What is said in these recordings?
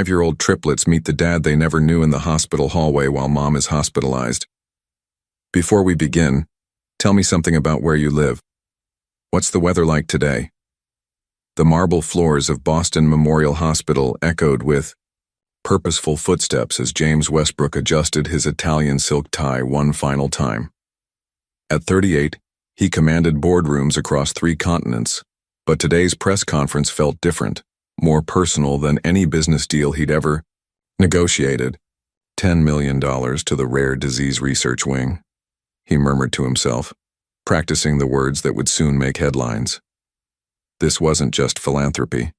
5-year-old triplets meet the dad they never knew in the hospital hallway while mom is hospitalized. Before we begin, tell me something about where you live. What's the weather like today? The marble floors of Boston Memorial Hospital echoed with purposeful footsteps as James Westbrook adjusted his Italian silk tie one final time. At 38, he commanded boardrooms across 3 continents, but today's press conference felt different, more personal than any business deal he'd ever negotiated. $10 million to the Rare Disease Research Wing, he murmured to himself, practicing the words that would soon make headlines. This wasn't just philanthropy.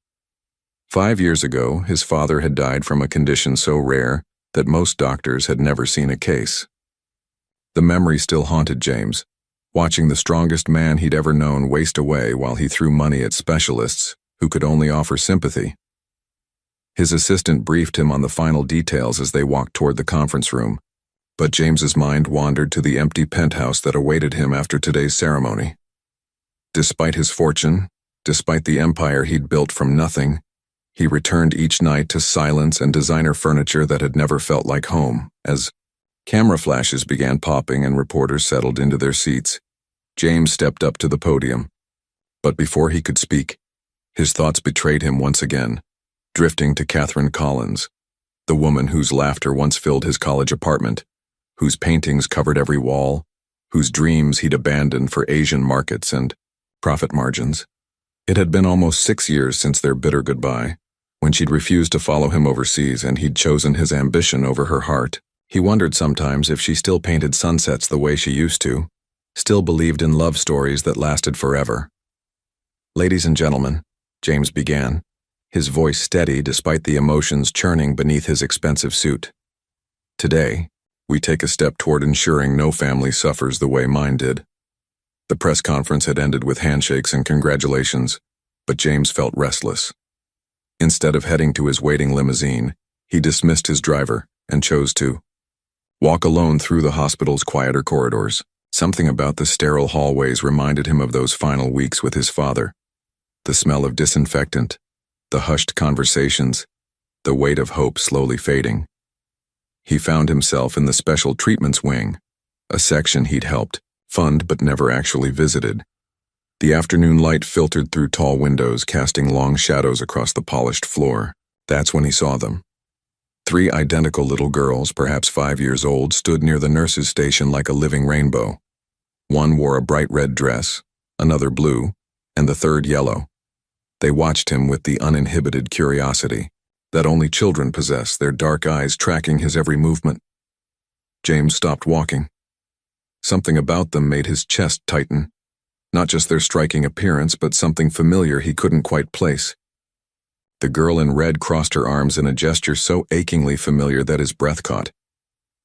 5 years ago, his father had died from a condition so rare that most doctors had never seen a case. The memory still haunted James, watching the strongest man he'd ever known waste away while he threw money at specialists who could only offer sympathy. His assistant briefed him on the final details as they walked toward the conference room, but James's mind wandered to the empty penthouse that awaited him after today's ceremony. Despite his fortune, despite the empire he'd built from nothing, he returned each night to silence and designer furniture that had never felt like home. As camera flashes began popping and reporters settled into their seats, James stepped up to the podium. But before he could speak, his thoughts betrayed him once again, drifting to Catherine Collins, the woman whose laughter once filled his college apartment, whose paintings covered every wall, whose dreams he'd abandoned for Asian markets and profit margins. It had been almost 6 years since their bitter goodbye, when she'd refused to follow him overseas and he'd chosen his ambition over her heart. He wondered sometimes if she still painted sunsets the way she used to, still believed in love stories that lasted forever. "Ladies and gentlemen," James began, his voice steady despite the emotions churning beneath his expensive suit. "Today, we take a step toward ensuring no family suffers the way mine did." The press conference had ended with handshakes and congratulations, but James felt restless. Instead of heading to his waiting limousine, he dismissed his driver and chose to walk alone through the hospital's quieter corridors. Something about the sterile hallways reminded him of those final weeks with his father. The smell of disinfectant, the hushed conversations, the weight of hope slowly fading. He found himself in the special treatments wing, a section he'd helped fund but never actually visited. The afternoon light filtered through tall windows, casting long shadows across the polished floor. That's when he saw them. 3 identical little girls, perhaps 5 years old, stood near the nurse's station like a living rainbow. One wore a bright red dress, another blue, and the third yellow. They watched him with the uninhibited curiosity that only children possess, their dark eyes tracking his every movement. James stopped walking. Something about them made his chest tighten. Not just their striking appearance, but something familiar he couldn't quite place. The girl in red crossed her arms in a gesture so achingly familiar that his breath caught.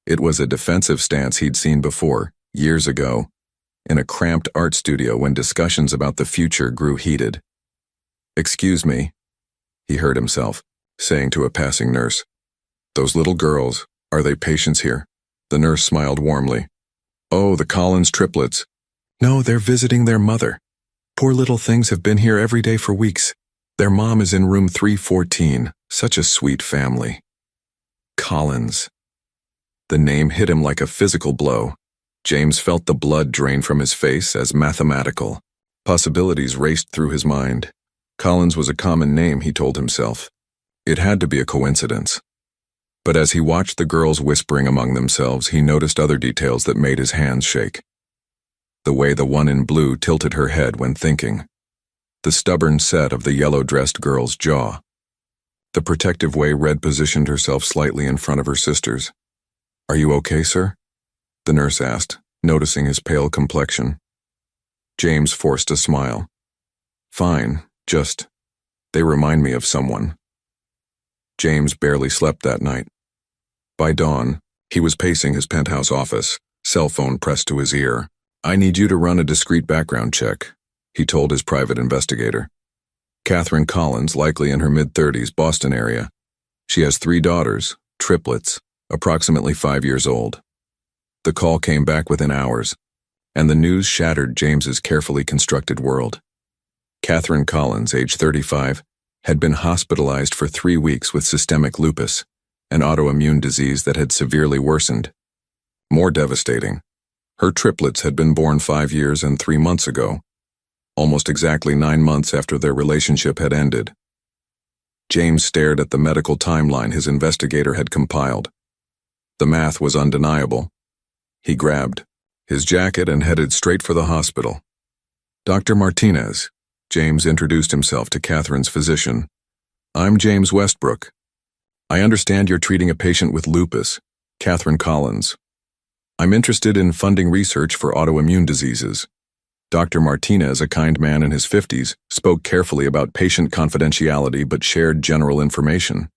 It was a defensive stance he'd seen before, years ago, in a cramped art studio when discussions about the future grew heated. "Excuse me," he heard himself saying to a passing nurse. "Those little girls, are they patients here?" The nurse smiled warmly. "Oh, the Collins triplets. No, they're visiting their mother. Poor little things have been here every day for weeks. Their mom is in room 314. Such a sweet family." Collins. The name hit him like a physical blow. James felt the blood drain from his face as mathematical. Possibilities raced through his mind. Collins was a common name, he told himself. It had to be a coincidence. But as he watched the girls whispering among themselves, he noticed other details that made his hands shake. The way the one in blue tilted her head when thinking. The stubborn set of the yellow-dressed girl's jaw. The protective way Red positioned herself slightly in front of her sisters. "Are you okay, sir?" the nurse asked, noticing his pale complexion. James forced a smile. "Fine, just, they remind me of someone." James barely slept that night. By dawn, he was pacing his penthouse office, cell phone pressed to his ear. "I need you to run a discreet background check," he told his private investigator. "Catherine Collins, likely in her mid-30s, Boston area. She has 3 daughters, triplets, approximately 5 years old." The call came back within hours, and the news shattered James's carefully constructed world. Catherine Collins, age 35, had been hospitalized for 3 weeks with systemic lupus, an autoimmune disease that had severely worsened. More devastating, her triplets had been born 5 years and 3 months ago, almost exactly 9 months after their relationship had ended. James stared at the medical timeline his investigator had compiled. The math was undeniable. He grabbed his jacket and headed straight for the hospital. "Dr. Martinez," James introduced himself to Catherine's physician. "I'm James Westbrook. I understand you're treating a patient with lupus, Catherine Collins. I'm interested in funding research for autoimmune diseases." Dr. Martinez, a kind man in his 50s, spoke carefully about patient confidentiality but shared general information.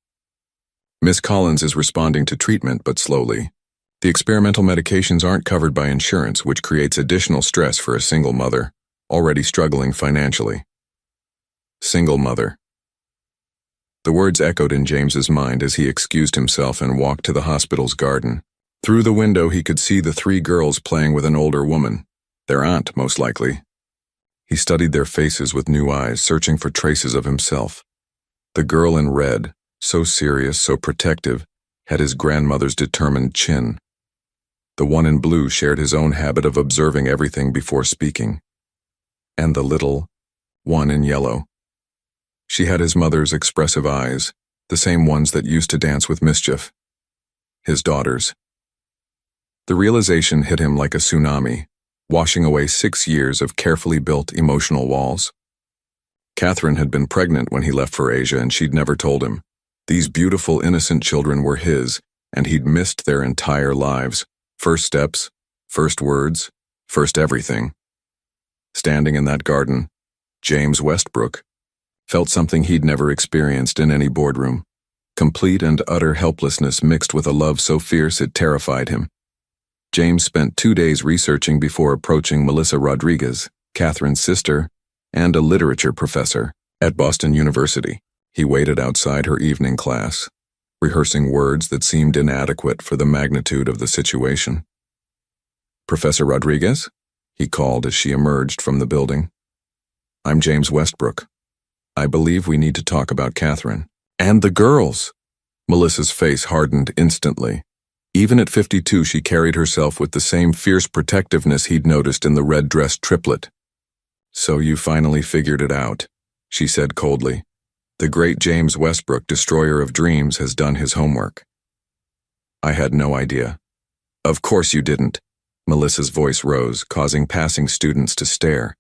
"Miss Collins is responding to treatment, but slowly. The experimental medications aren't covered by insurance, which creates additional stress for a single mother, already struggling financially." Single mother. The words echoed in James's mind as he excused himself and walked to the hospital's garden. Through the window he could see the 3 girls playing with an older woman, their aunt most likely. He studied their faces with new eyes, searching for traces of himself. The girl in red, so serious, so protective, had his grandmother's determined chin. The one in blue shared his own habit of observing everything before speaking. And the little one in yellow. She had his mother's expressive eyes, the same ones that used to dance with mischief. His daughters. The realization hit him like a tsunami, washing away 6 years of carefully built emotional walls. Catherine had been pregnant when he left for Asia, and she'd never told him. These beautiful, innocent children were his, and he'd missed their entire lives. First steps, first words, first everything. Standing in that garden, James Westbrook felt something he'd never experienced in any boardroom. Complete and utter helplessness mixed with a love so fierce it terrified him. James spent 2 days researching before approaching Melissa Rodriguez, Catherine's sister, and a literature professor at Boston University. He waited outside her evening class, rehearsing words that seemed inadequate for the magnitude of the situation. "Professor Rodriguez?" he called as she emerged from the building. "I'm James Westbrook. I believe we need to talk about Catherine." "And the girls!" Melissa's face hardened instantly. Even at 52, she carried herself with the same fierce protectiveness he'd noticed in the red-dressed triplet. "So you finally figured it out," she said coldly. "The great James Westbrook, destroyer of dreams, has done his homework." "I had no idea." "Of course you didn't." Melissa's voice rose, causing passing students to stare.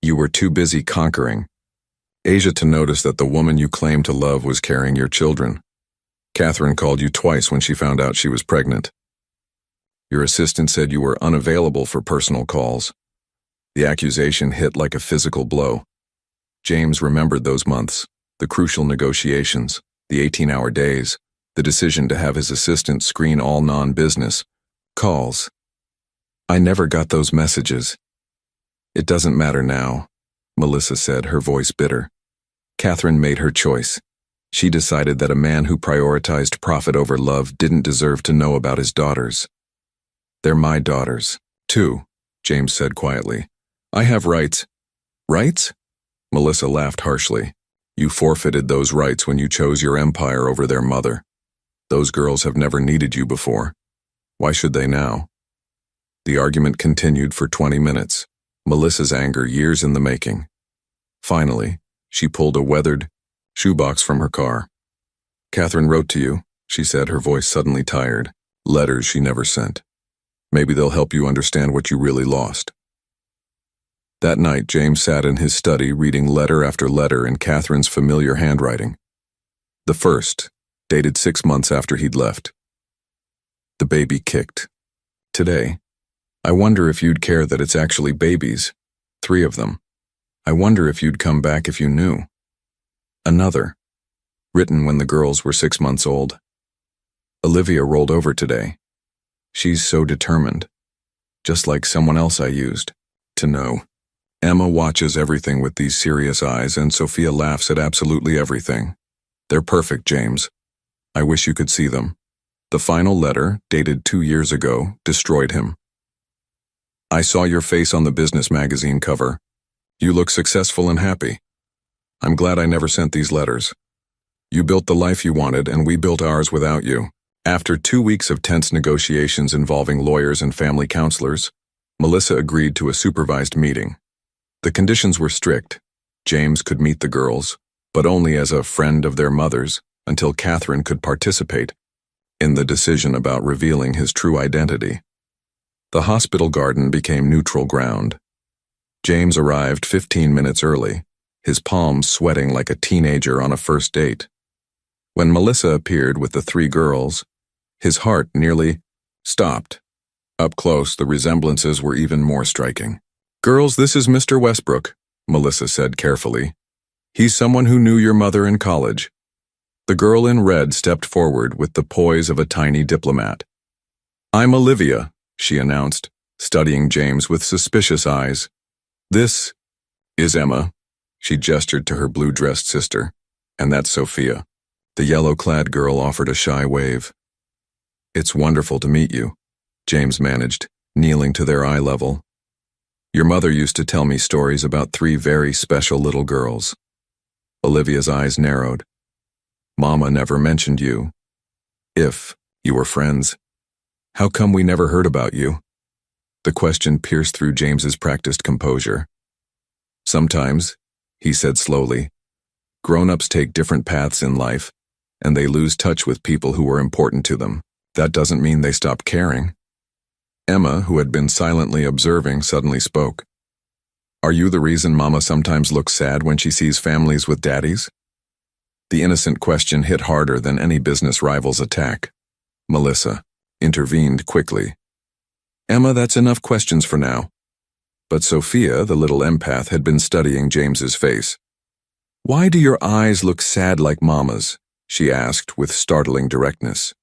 "You were too busy conquering Asia to notice that the woman you claimed to love was carrying your children. Catherine called you twice when she found out she was pregnant. Your assistant said you were unavailable for personal calls." The accusation hit like a physical blow. James remembered those months, the crucial negotiations, the 18-hour days, the decision to have his assistant screen all non-business calls. "I never got those messages." "It doesn't matter now," Melissa said, her voice bitter. "Catherine made her choice. She decided that a man who prioritized profit over love didn't deserve to know about his daughters." "They're my daughters, too," James said quietly. "I have rights." "Rights?" Melissa laughed harshly. "You forfeited those rights when you chose your empire over their mother. Those girls have never needed you before. Why should they now?" The argument continued for 20 minutes, Melissa's anger years in the making. Finally, she pulled a weathered shoebox from her car. "Catherine wrote to you," she said, her voice suddenly tired. "Letters she never sent. Maybe they'll help you understand what you really lost." That night, James sat in his study reading letter after letter in Catherine's familiar handwriting. The first, dated 6 months after he'd left. "The baby kicked. Today. I wonder if you'd care that it's actually babies. 3 of them. I wonder if you'd come back if you knew." Another, written when the girls were 6 months old. "Olivia rolled over today. She's so determined. Just like someone else I used to know. Emma watches everything with these serious eyes, and Sophia laughs at absolutely everything. They're perfect, James. I wish you could see them." The final letter, dated 2 years ago, destroyed him. "I saw your face on the business magazine cover. You look successful and happy. I'm glad I never sent these letters. You built the life you wanted, and we built ours without you." After 2 weeks of tense negotiations involving lawyers and family counselors, Melissa agreed to a supervised meeting. The conditions were strict. James could meet the girls, but only as a friend of their mother's, until Catherine could participate in the decision about revealing his true identity. The hospital garden became neutral ground. James arrived 15 minutes early, his palms sweating like a teenager on a first date. When Melissa appeared with the 3 girls, his heart nearly stopped. Up close, the resemblances were even more striking. "Girls, this is Mr. Westbrook," Melissa said carefully. "He's someone who knew your mother in college." The girl in red stepped forward with the poise of a tiny diplomat. "I'm Olivia," she announced, studying James with suspicious eyes. "This is Emma," she gestured to her blue-dressed sister, "and that's Sophia." The yellow-clad girl offered a shy wave. "It's wonderful to meet you," James managed, kneeling to their eye level. "Your mother used to tell me stories about 3 very special little girls." Olivia's eyes narrowed. "Mama never mentioned you. If you were friends, how come we never heard about you?" The question pierced through James's practiced composure. "Sometimes," he said slowly, "grown-ups take different paths in life, and they lose touch with people who were important to them. That doesn't mean they stop caring." Emma, who had been silently observing, suddenly spoke. "Are you the reason Mama sometimes looks sad when she sees families with daddies?" The innocent question hit harder than any business rival's attack. Melissa intervened quickly. "Emma, that's enough questions for now." But Sophia, the little empath, had been studying James's face. "Why do your eyes look sad like Mama's?" she asked with startling directness.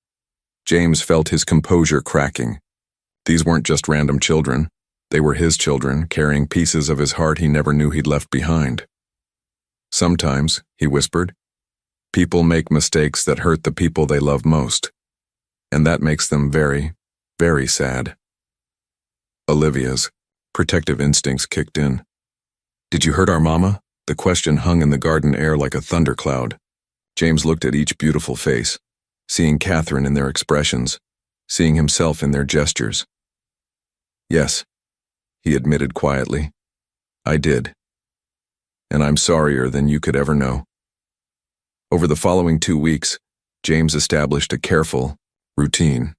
James felt his composure cracking. These weren't just random children. They were his children, carrying pieces of his heart he never knew he'd left behind. "Sometimes," he whispered, "people make mistakes that hurt the people they love most. And that makes them very, very sad." Olivia's protective instincts kicked in. "Did you hurt our mama?" The question hung in the garden air like a thundercloud. James looked at each beautiful face, seeing Catherine in their expressions, seeing himself in their gestures. "Yes," he admitted quietly, "I did. And I'm sorrier than you could ever know." Over the following 2 weeks, James established a careful routine.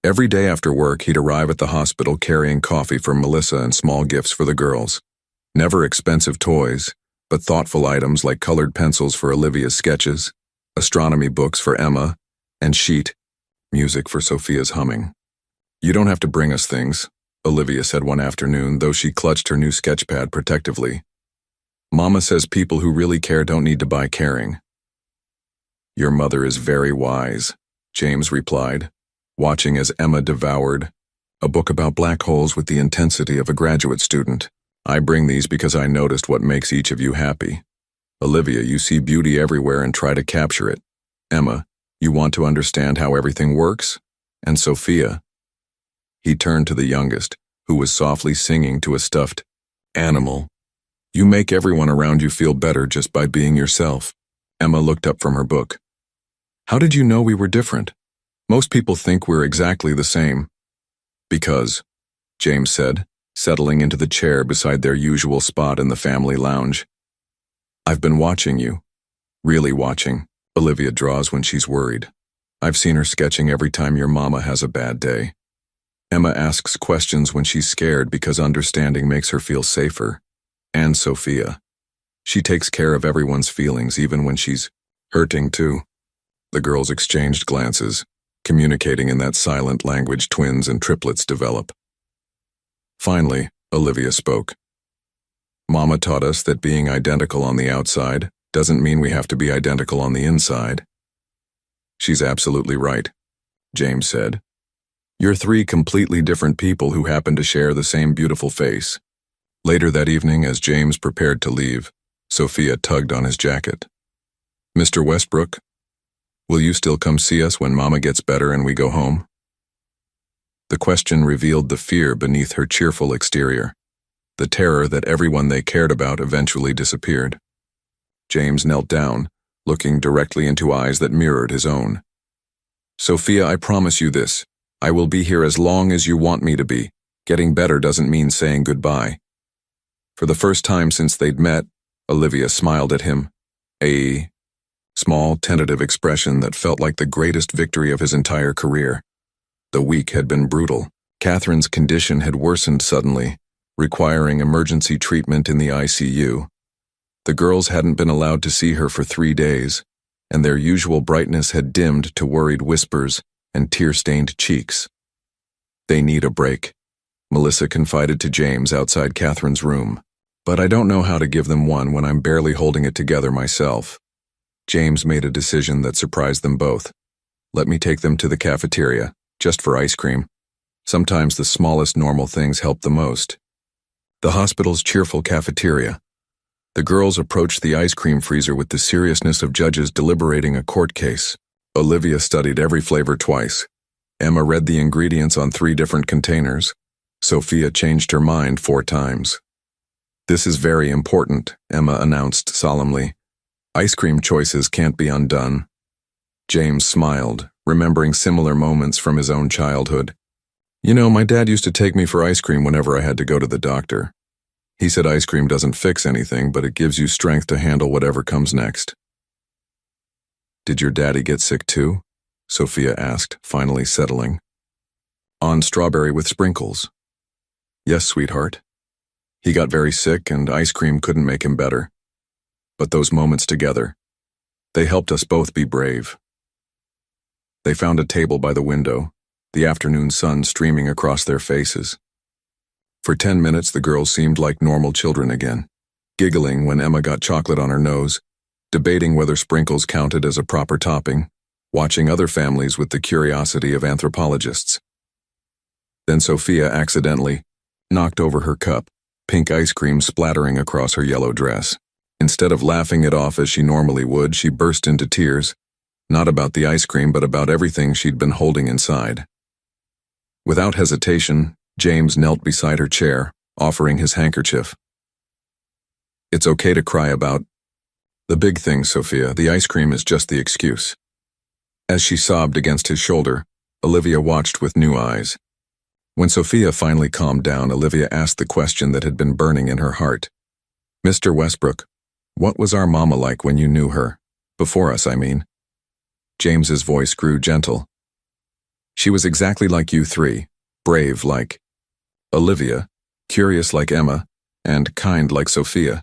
Every day after work, he'd arrive at the hospital carrying coffee for Melissa and small gifts for the girls. Never expensive toys, but thoughtful items like colored pencils for Olivia's sketches, astronomy books for Emma, and sheet music for Sophia's humming. "You don't have to bring us things," Olivia said one afternoon, though she clutched her new sketchpad protectively. "Mama says people who really care don't need to buy caring." "Your mother is very wise," James replied, watching as Emma devoured a book about black holes with the intensity of a graduate student. "I bring these because I noticed what makes each of you happy. Olivia, you see beauty everywhere and try to capture it. Emma, you want to understand how everything works? And Sophia," he turned to the youngest, who was softly singing to a stuffed animal, "you make everyone around you feel better just by being yourself." Emma looked up from her book. "How did you know we were different? Most people think we're exactly the same." "Because," James said, settling into the chair beside their usual spot in the family lounge, "I've been watching you. Really watching. Olivia draws when she's worried. I've seen her sketching every time your mama has a bad day. Emma asks questions when she's scared because understanding makes her feel safer. And Sophia. She takes care of everyone's feelings even when she's hurting too." The girls exchanged glances, communicating in that silent language twins and triplets develop. Finally, Olivia spoke. "Mama taught us that being identical on the outside doesn't mean we have to be identical on the inside." "She's absolutely right," James said. "You're 3 completely different people who happen to share the same beautiful face." Later that evening, as James prepared to leave, Sophia tugged on his jacket. "Mr. Westbrook, will you still come see us when Mama gets better and we go home?" The question revealed the fear beneath her cheerful exterior, the terror that everyone they cared about eventually disappeared. James knelt down, looking directly into eyes that mirrored his own. "Sophia, I promise you this. I will be here as long as you want me to be. Getting better doesn't mean saying goodbye." For the first time since they'd met, Olivia smiled at him, a small, tentative expression that felt like the greatest victory of his entire career. The week had been brutal. Catherine's condition had worsened suddenly, requiring emergency treatment in the ICU. The girls hadn't been allowed to see her for 3 days, and their usual brightness had dimmed to worried whispers and tear-stained cheeks. "They need a break," Melissa confided to James outside Catherine's room. "But I don't know how to give them one when I'm barely holding it together myself." James made a decision that surprised them both. "Let me take them to the cafeteria, just for ice cream. Sometimes the smallest normal things help the most." The hospital's cheerful cafeteria. The girls approached the ice cream freezer with the seriousness of judges deliberating a court case. Olivia studied every flavor twice. Emma read the ingredients on 3 different containers. Sophia changed her mind 4 times. "This is very important," Emma announced solemnly. "Ice cream choices can't be undone." James smiled, remembering similar moments from his own childhood. "You know, my dad used to take me for ice cream whenever I had to go to the doctor. He said ice cream doesn't fix anything, but it gives you strength to handle whatever comes next." "Did your daddy get sick too?" Sophia asked, finally settling. "On strawberry with sprinkles." "Yes, sweetheart. He got very sick and ice cream couldn't make him better. But those moments together, they helped us both be brave." They found a table by the window, the afternoon sun streaming across their faces. For 10 minutes, the girls seemed like normal children again, giggling when Emma got chocolate on her nose, debating whether sprinkles counted as a proper topping, watching other families with the curiosity of anthropologists. Then Sophia accidentally knocked over her cup, pink ice cream splattering across her yellow dress. Instead of laughing it off as she normally would, she burst into tears, not about the ice cream but about everything she'd been holding inside. Without hesitation, James knelt beside her chair, offering his handkerchief. "It's okay to cry about the big things, Sophia. The ice cream is just the excuse." As she sobbed against his shoulder, Olivia watched with new eyes. When Sophia finally calmed down, Olivia asked the question that had been burning in her heart. "Mr. Westbrook, what was our mama like when you knew her? Before us, I mean." James's voice grew gentle. "She was exactly like you 3, brave like Olivia, curious like Emma, and kind like Sophia.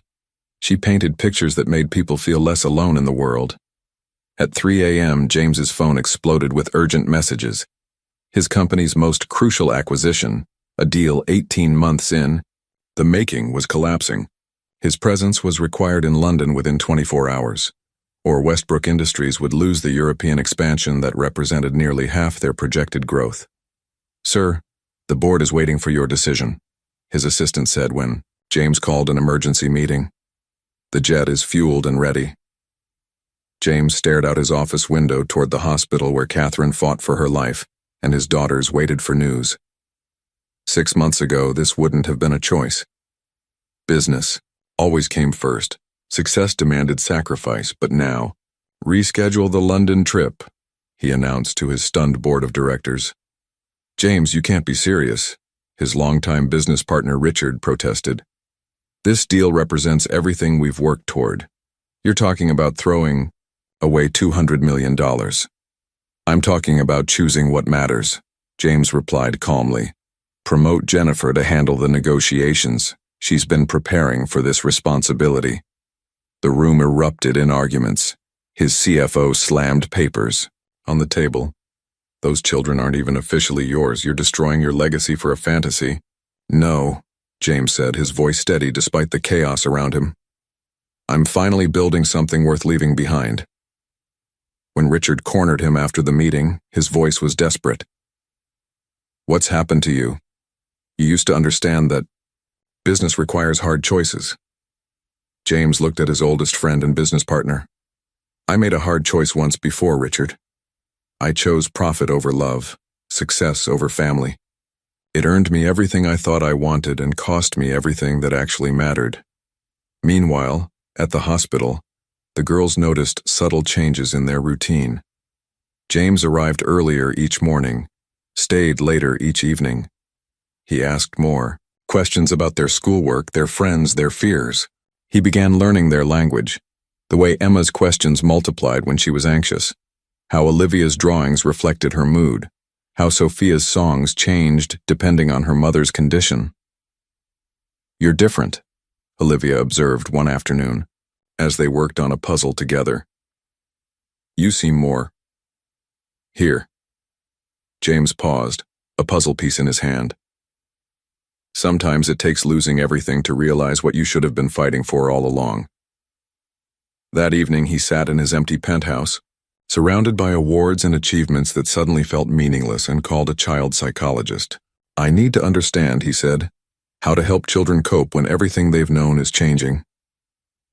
She painted pictures that made people feel less alone in the world." At 3 a.m., James's phone exploded with urgent messages. His company's most crucial acquisition, a deal 18 months in, the making was collapsing. His presence was required in London within 24 hours, or Westbrook Industries would lose the European expansion that represented nearly half their projected growth. "Sir, the board is waiting for your decision," his assistant said when James called an emergency meeting. "The jet is fueled and ready." James stared out his office window toward the hospital where Catherine fought for her life, and his daughters waited for news. 6 months ago, this wouldn't have been a choice. Business always came first. Success demanded sacrifice, but now, "Reschedule the London trip," he announced to his stunned board of directors. "James, you can't be serious," his longtime business partner Richard protested. "This deal represents everything we've worked toward. You're talking about throwing away $200 million. "I'm talking about choosing what matters," James replied calmly. "Promote Jennifer to handle the negotiations. She's been preparing for this responsibility." The room erupted in arguments. His CFO slammed papers on the table. "Those children aren't even officially yours. You're destroying your legacy for a fantasy." "No," James said, his voice steady despite the chaos around him. "I'm finally building something worth leaving behind." When Richard cornered him after the meeting, his voice was desperate. "What's happened to you? You used to understand that business requires hard choices." James looked at his oldest friend and business partner. "I made a hard choice once before, Richard. I chose profit over love, success over family. It earned me everything I thought I wanted and cost me everything that actually mattered." Meanwhile, at the hospital, The girls noticed subtle changes in their routine. James arrived earlier each morning, stayed later each evening. He asked more questions about their schoolwork, their friends, their fears. He began learning their language, the way Emma's questions multiplied when she was anxious, how Olivia's drawings reflected her mood, how Sophia's songs changed depending on her mother's condition. "You're different," Olivia observed one afternoon, as they worked on a puzzle together. "You seem more here." James paused, a puzzle piece in his hand. "Sometimes it takes losing everything to realize what you should have been fighting for all along." That evening he sat in his empty penthouse, surrounded by awards and achievements that suddenly felt meaningless, and called a child psychologist. "I need to understand," he said, "how to help children cope when everything they've known is changing."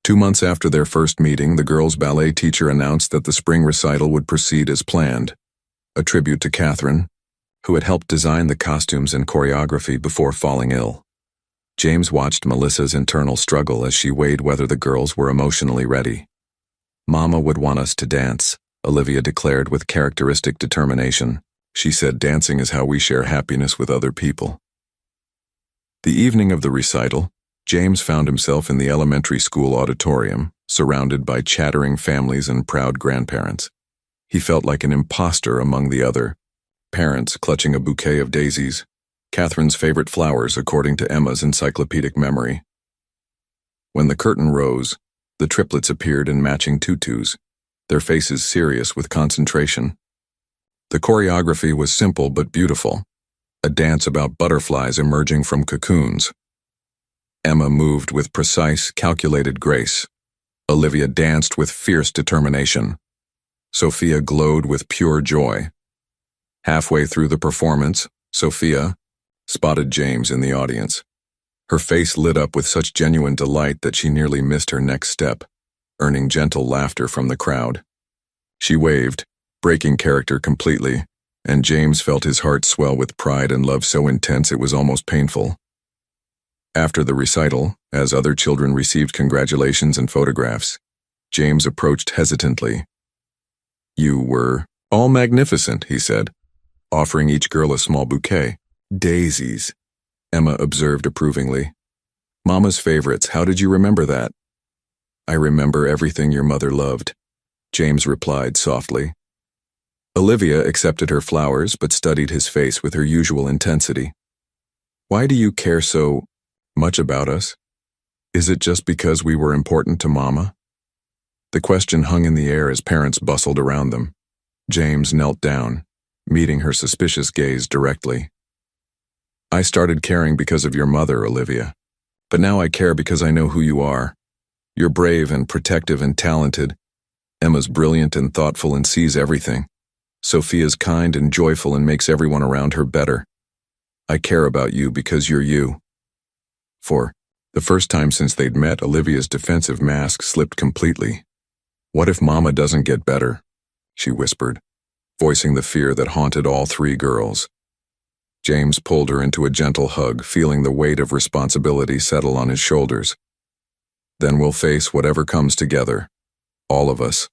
2 months after their first meeting, the girls' ballet teacher announced that the spring recital would proceed as planned, a tribute to Catherine, who had helped design the costumes and choreography before falling ill. James watched Melissa's internal struggle as she weighed whether the girls were emotionally ready. "Mama would want us to dance," Olivia declared with characteristic determination. She said dancing is how we share happiness with other people. The evening of the recital, James found himself in the elementary school auditorium, surrounded by chattering families and proud grandparents. He felt like an imposter among the other parents clutching a bouquet of daisies, Catherine's favorite flowers according to Emma's encyclopedic memory. When the curtain rose, the triplets appeared in matching tutus, their faces serious with concentration. The choreography was simple but beautiful, a dance about butterflies emerging from cocoons. Emma moved with precise, calculated grace. Olivia danced with fierce determination. Sophia glowed with pure joy. Halfway through the performance, Sophia spotted James in the audience. Her face lit up with such genuine delight that she nearly missed her next step, earning gentle laughter from the crowd. She waved, breaking character completely, and James felt his heart swell with pride and love so intense it was almost painful. After the recital, as other children received congratulations and photographs, James approached hesitantly. "You were all magnificent," he said, offering each girl a small bouquet. "Daisies," Emma observed approvingly. "Mama's favorites, how did you remember that?" "I remember everything your mother loved," James replied softly. Olivia accepted her flowers but studied his face with her usual intensity. "Why do you care so much about us? Is it just because we were important to Mama?" The question hung in the air as parents bustled around them. James knelt down, meeting her suspicious gaze directly. "I started caring because of your mother, Olivia. But now I care because I know who you are. You're brave and protective and talented. Emma's brilliant and thoughtful and sees everything. Sophia's kind and joyful and makes everyone around her better. I care about you because you're you." For the first time since they'd met, Olivia's defensive mask slipped completely. "What if Mama doesn't get better?" she whispered, voicing the fear that haunted all 3 girls. James pulled her into a gentle hug, feeling the weight of responsibility settle on his shoulders. "Then we'll face whatever comes together, all of us."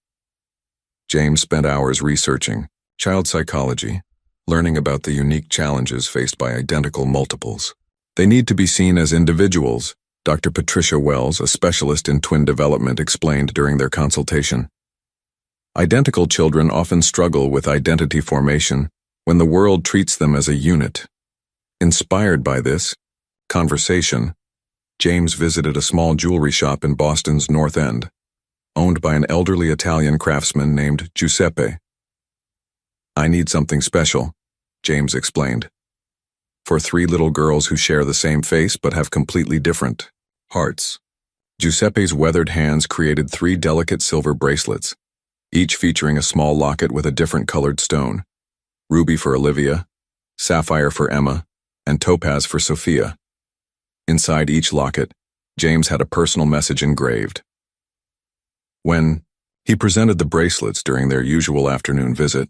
James spent hours researching child psychology, learning about the unique challenges faced by identical multiples. "They need to be seen as individuals," Dr. Patricia Wells, a specialist in twin development, explained during their consultation. "Identical children often struggle with identity formation when the world treats them as a unit." Inspired by this conversation, James visited a small jewelry shop in Boston's North End, owned by an elderly Italian craftsman named Giuseppe. "I need something special," James explained, "for 3 little girls who share the same face but have completely different hearts." Giuseppe's weathered hands created 3 delicate silver bracelets, each featuring a small locket with a different colored stone: ruby for Olivia, sapphire for Emma, and topaz for Sophia. Inside each locket, James had a personal message engraved. When he presented the bracelets during their usual afternoon visit,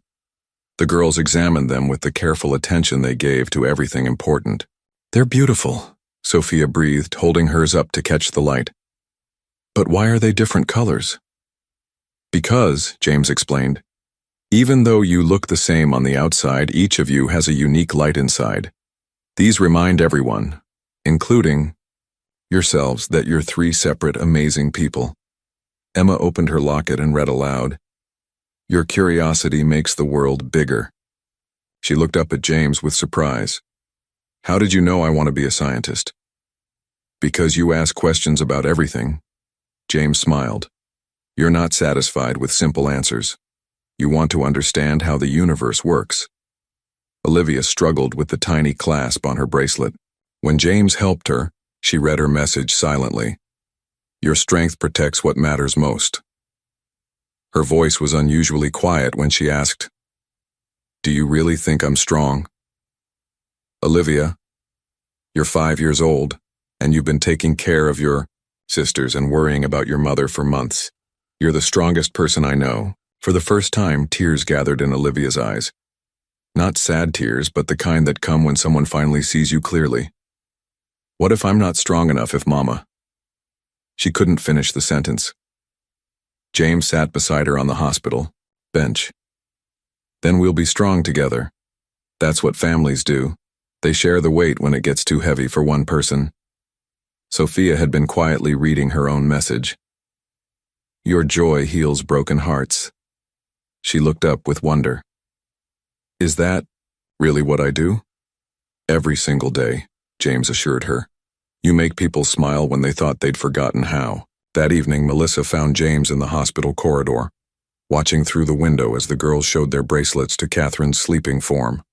the girls examined them with the careful attention they gave to everything important. "They're beautiful," Sophia breathed, holding hers up to catch the light. "But why are they different colors?" Because, James explained, even though you look the same on the outside, each of you has a unique light inside. These remind everyone, including yourselves, that you're three separate, amazing people. Emma opened her locket and read aloud, "Your curiosity makes the world bigger." She looked up at James with surprise. "How did you know I want to be a scientist?" "Because you ask questions about everything." James smiled. "You're not satisfied with simple answers. You want to understand how the universe works." Olivia struggled with the tiny clasp on her bracelet. When James helped her, she read her message silently. "Your strength protects what matters most." Her voice was unusually quiet when she asked, "Do you really think I'm strong?" "Olivia, you're 5 years old, and you've been taking care of your sisters and worrying about your mother for months. You're the strongest person I know." For the first time, tears gathered in Olivia's eyes. Not sad tears, but the kind that come when someone finally sees you clearly. "What if I'm not strong enough, if Mama?" She couldn't finish the sentence. James sat beside her on the hospital bench. "Then we'll be strong together. That's what families do. They share the weight when it gets too heavy for one person." Sophia had been quietly reading her own message. "Your joy heals broken hearts." She looked up with wonder. "Is that really what I do?" "Every single day," James assured her. "You make people smile when they thought they'd forgotten how." That evening, Melissa found James in the hospital corridor, watching through the window as the girls showed their bracelets to Catherine's sleeping form.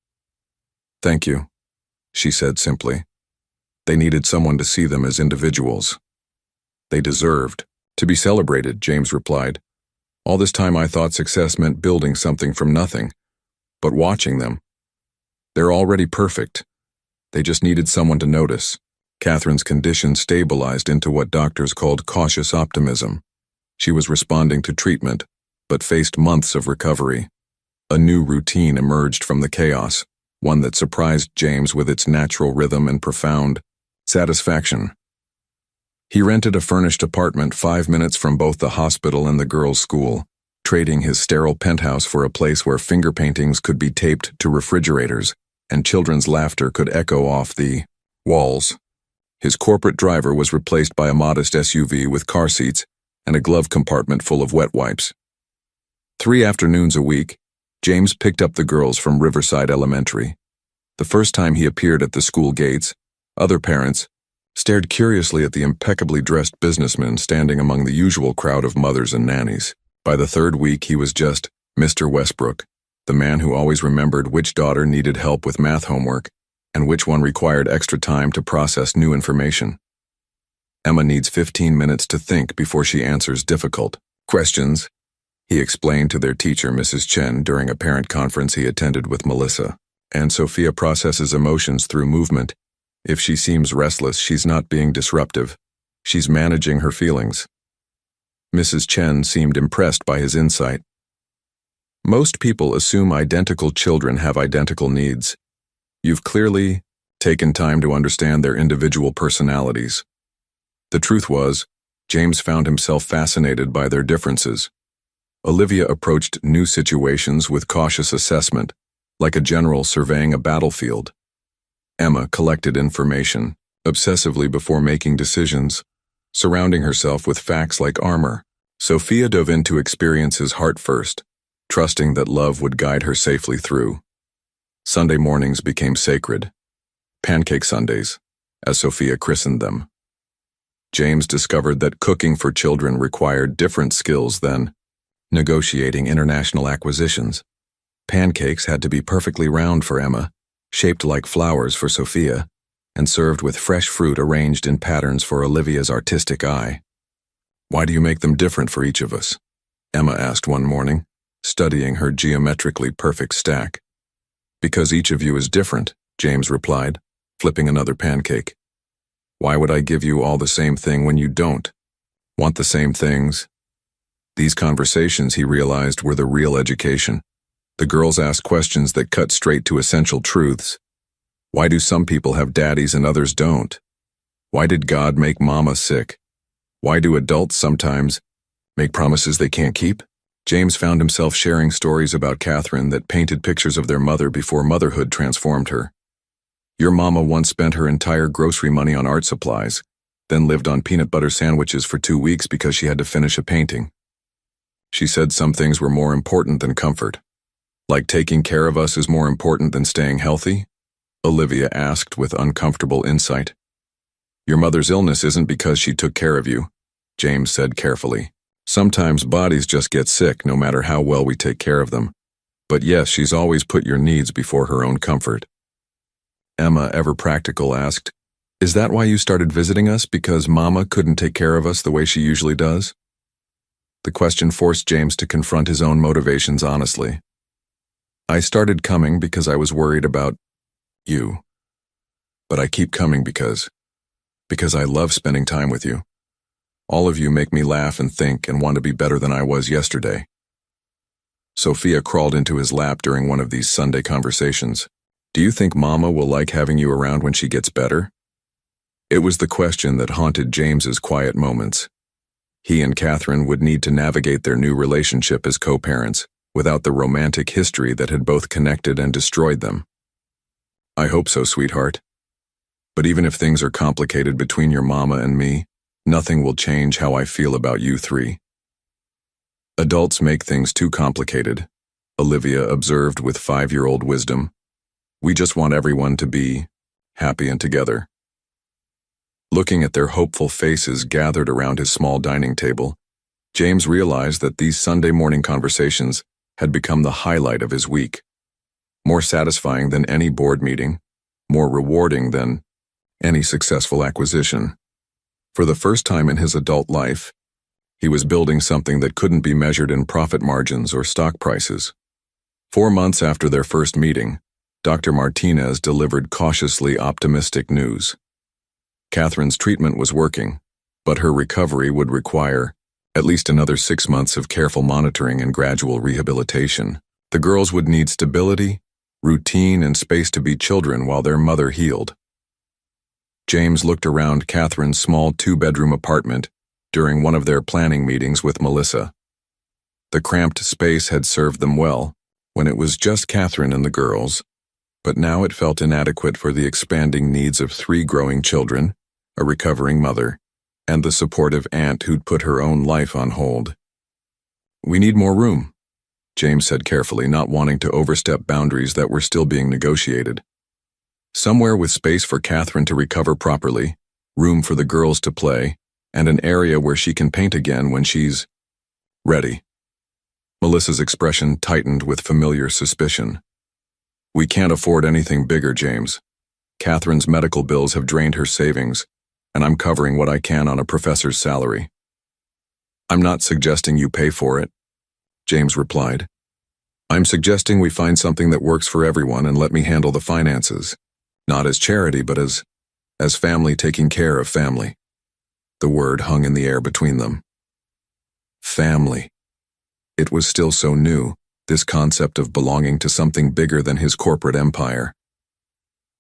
"Thank you," she said simply. They needed someone to see them as individuals. They deserved to be celebrated, James replied. "All this time I thought success meant building something from nothing. But watching them, they're already perfect. They just needed someone to notice." Catherine's condition stabilized into what doctors called cautious optimism. She was responding to treatment, but faced months of recovery. A new routine emerged from the chaos, one that surprised James with its natural rhythm and profound satisfaction. He rented a furnished apartment 5 minutes from both the hospital and the girls' school, trading his sterile penthouse for a place where finger paintings could be taped to refrigerators and children's laughter could echo off the walls. His corporate driver was replaced by a modest SUV with car seats and a glove compartment full of wet wipes. 3 afternoons a week, James picked up the girls from Riverside Elementary. The first time he appeared at the school gates, other parents stared curiously at the impeccably dressed businessman standing among the usual crowd of mothers and nannies. By the 3rd week, he was just Mr. Westbrook, the man who always remembered which daughter needed help with math homework and which one required extra time to process new information. "Emma needs 15 minutes to think before she answers difficult questions," he explained to their teacher, Mrs. Chen, during a parent conference he attended with Melissa. "And Sophia processes emotions through movement. If she seems restless, she's not being disruptive. She's managing her feelings." Mrs. Chen seemed impressed by his insight. "Most people assume identical children have identical needs. You've clearly taken time to understand their individual personalities." The truth was, James found himself fascinated by their differences. Olivia approached new situations with cautious assessment, like a general surveying a battlefield. Emma collected information obsessively before making decisions, surrounding herself with facts like armor. Sophia dove into experiences heart first, trusting that love would guide her safely through. Sunday mornings became sacred. Pancake Sundays, as Sophia christened them. James discovered that cooking for children required different skills than negotiating international acquisitions. Pancakes had to be perfectly round for Emma, shaped like flowers for Sophia, and served with fresh fruit arranged in patterns for Olivia's artistic eye. "Why do you make them different for each of us?" Emma asked one morning, studying her geometrically perfect stack. "Because each of you is different," James replied, flipping another pancake. "Why would I give you all the same thing when you don't want the same things?" These conversations, he realized, were the real education. The girls asked questions that cut straight to essential truths. Why do some people have daddies and others don't? Why did God make Mama sick? Why do adults sometimes make promises they can't keep? James found himself sharing stories about Catherine that painted pictures of their mother before motherhood transformed her. Your mama once spent her entire grocery money on art supplies, then lived on peanut butter sandwiches for 2 weeks because she had to finish a painting. She said some things were more important than comfort. Like taking care of us is more important than staying healthy? Olivia asked with uncomfortable insight. Your mother's illness isn't because she took care of you, James said carefully. Sometimes bodies just get sick no matter how well we take care of them. But yes, she's always put your needs before her own comfort. Emma, ever practical, asked, Is that why you started visiting us, because Mama couldn't take care of us the way she usually does? The question forced James to confront his own motivations honestly. I started coming because I was worried about you. But I keep coming because I love spending time with you. All of you make me laugh and think and want to be better than I was yesterday. Sophia crawled into his lap during one of these Sunday conversations. Do you think Mama will like having you around when she gets better? It was the question that haunted James's quiet moments. He and Catherine would need to navigate their new relationship as co-parents without the romantic history that had both connected and destroyed them. I hope so, sweetheart. But even if things are complicated between your mama and me, nothing will change how I feel about you three. Adults make things too complicated, Olivia observed with 5-year-old wisdom. We just want everyone to be happy and together. Looking at their hopeful faces gathered around his small dining table, James realized that these Sunday morning conversations had become the highlight of his week. More satisfying than any board meeting, more rewarding than any successful acquisition. For the first time in his adult life, he was building something that couldn't be measured in profit margins or stock prices. 4 months after their first meeting, Dr. Martinez delivered cautiously optimistic news. Catherine's treatment was working, but her recovery would require at least another 6 months of careful monitoring and gradual rehabilitation. The girls would need stability, routine, and space to be children while their mother healed. James looked around Catherine's small 2-bedroom apartment during one of their planning meetings with Melissa. The cramped space had served them well when it was just Catherine and the girls, but now it felt inadequate for the expanding needs of 3 growing children, a recovering mother, and the supportive aunt who'd put her own life on hold. We need more room, James said carefully, not wanting to overstep boundaries that were still being negotiated. Somewhere with space for Catherine to recover properly, room for the girls to play, and an area where she can paint again when she's ready. Melissa's expression tightened with familiar suspicion. We can't afford anything bigger, James. Catherine's medical bills have drained her savings, and I'm covering what I can on a professor's salary. I'm not suggesting you pay for it, James replied. I'm suggesting we find something that works for everyone and let me handle the finances, not as charity but as family taking care of family. The word hung in the air between them. Family. It was still so new, this concept of belonging to something bigger than his corporate empire.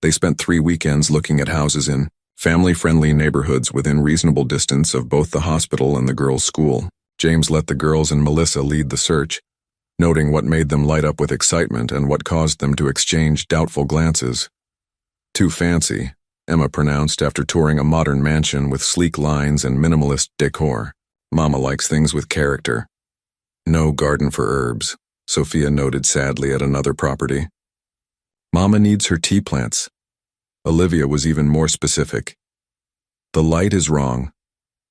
They spent 3 weekends looking at houses in family-friendly neighborhoods within reasonable distance of both the hospital and the girls' school. James let the girls and Melissa lead the search, noting what made them light up with excitement and what caused them to exchange doubtful glances. Too fancy, Emma pronounced after touring a modern mansion with sleek lines and minimalist decor. Mama likes things with character. No garden for herbs, Sophia noted sadly at another property. Mama needs her tea plants. Olivia was even more specific. The light is wrong.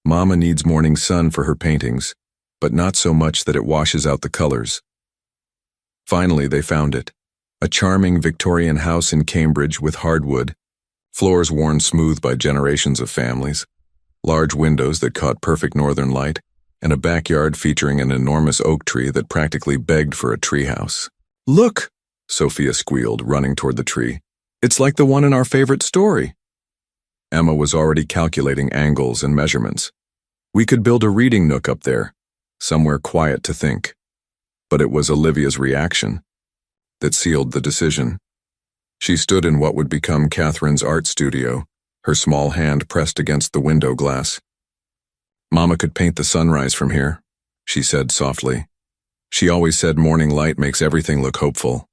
Mama needs morning sun for her paintings, but not so much that it washes out the colors. Finally, they found it. A charming Victorian house in Cambridge with hardwood, floors worn smooth by generations of families, large windows that caught perfect northern light, and a backyard featuring an enormous oak tree that practically begged for a treehouse. Look, Sophia squealed, running toward the tree. It's like the one in our favorite story. Emma was already calculating angles and measurements. We could build a reading nook up there, somewhere quiet to think. But it was Olivia's reaction that sealed the decision. She stood in what would become Catherine's art studio, her small hand pressed against the window glass. Mama could paint the sunrise from here, she said softly. She always said morning light makes everything look hopeful.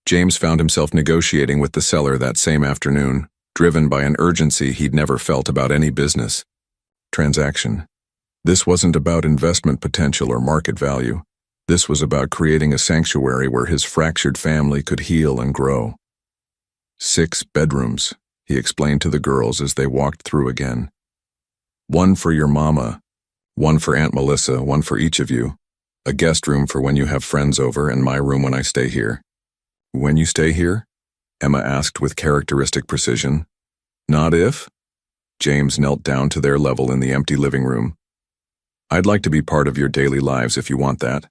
James found himself negotiating with the seller that same afternoon, driven by an urgency he'd never felt about any business transaction. This wasn't about investment potential or market value. This was about creating a sanctuary where his fractured family could heal and grow. 6 bedrooms, he explained to the girls as they walked through again. 1 for your mama, 1 for Aunt Melissa, 1 for each of you. A guest room for when you have friends over, and my room when I stay here. When you stay here? Emma asked with characteristic precision. Not if? James knelt down to their level in the empty living room. I'd like to be part of your daily lives if you want that.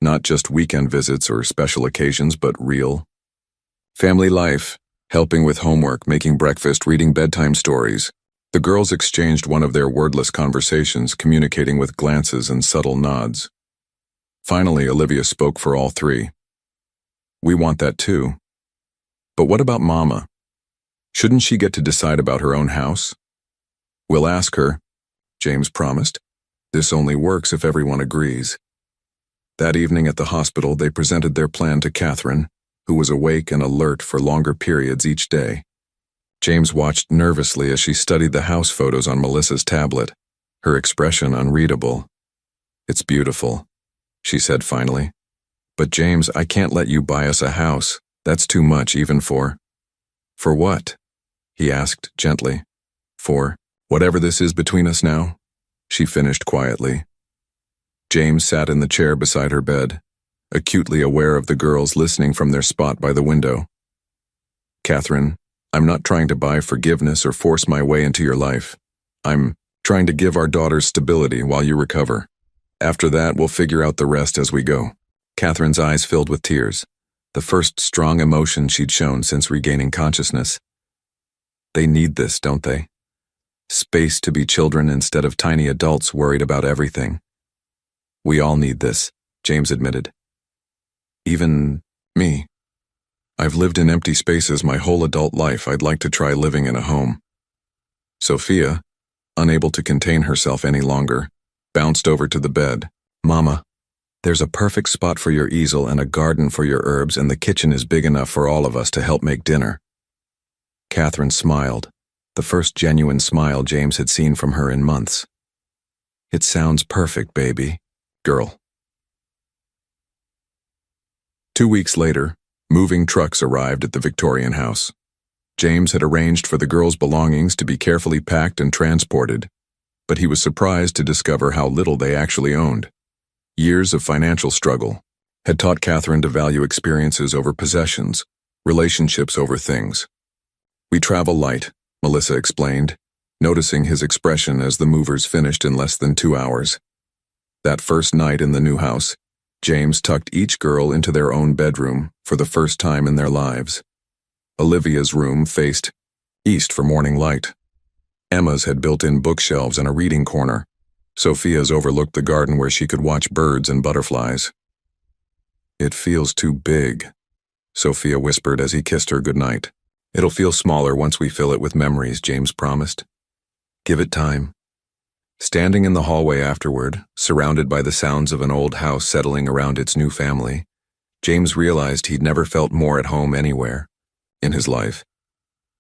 Not just weekend visits or special occasions, but real. Family life, helping with homework, making breakfast, reading bedtime stories. The girls exchanged one of their wordless conversations, communicating with glances and subtle nods. Finally, Olivia spoke for all 3. We want that too. But what about Mama? Shouldn't she get to decide about her own house? We'll ask her, James promised. This only works if everyone agrees. That evening at the hospital, they presented their plan to Catherine, who was awake and alert for longer periods each day. James watched nervously as she studied the house photos on Melissa's tablet, her expression unreadable. It's beautiful, she said finally. But James, I can't let you buy us a house. That's too much even for... For what? He asked gently. For whatever this is between us now, she finished quietly. James sat in the chair beside her bed, acutely aware of the girls listening from their spot by the window. Catherine, I'm not trying to buy forgiveness or force my way into your life. I'm trying to give our daughters stability while you recover. After that, we'll figure out the rest as we go. Catherine's eyes filled with tears, the first strong emotion she'd shown since regaining consciousness. They need this, don't they? Space to be children instead of tiny adults worried about everything. We all need this, James admitted. Even me. I've lived in empty spaces my whole adult life. I'd like to try living in a home. Sophia, unable to contain herself any longer, bounced over to the bed. Mama, there's a perfect spot for your easel and a garden for your herbs, and the kitchen is big enough for all of us to help make dinner. Catherine smiled, the first genuine smile James had seen from her in months. It sounds perfect, baby. Girl. 2 weeks later, moving trucks arrived at the Victorian house. James had arranged for the girls' belongings to be carefully packed and transported, but he was surprised to discover how little they actually owned. Years of financial struggle had taught Catherine to value experiences over possessions, relationships over things. We travel light, Melissa explained, noticing his expression as the movers finished in less than 2 hours. That first night in the new house, James tucked each girl into their own bedroom for the first time in their lives. Olivia's room faced east for morning light. Emma's had built-in bookshelves and a reading corner. Sophia's overlooked the garden where she could watch birds and butterflies. It feels too big, Sophia whispered as he kissed her goodnight. It'll feel smaller once we fill it with memories, James promised. Give it time. Standing in the hallway afterward, surrounded by the sounds of an old house settling around its new family, James realized he'd never felt more at home anywhere in his life.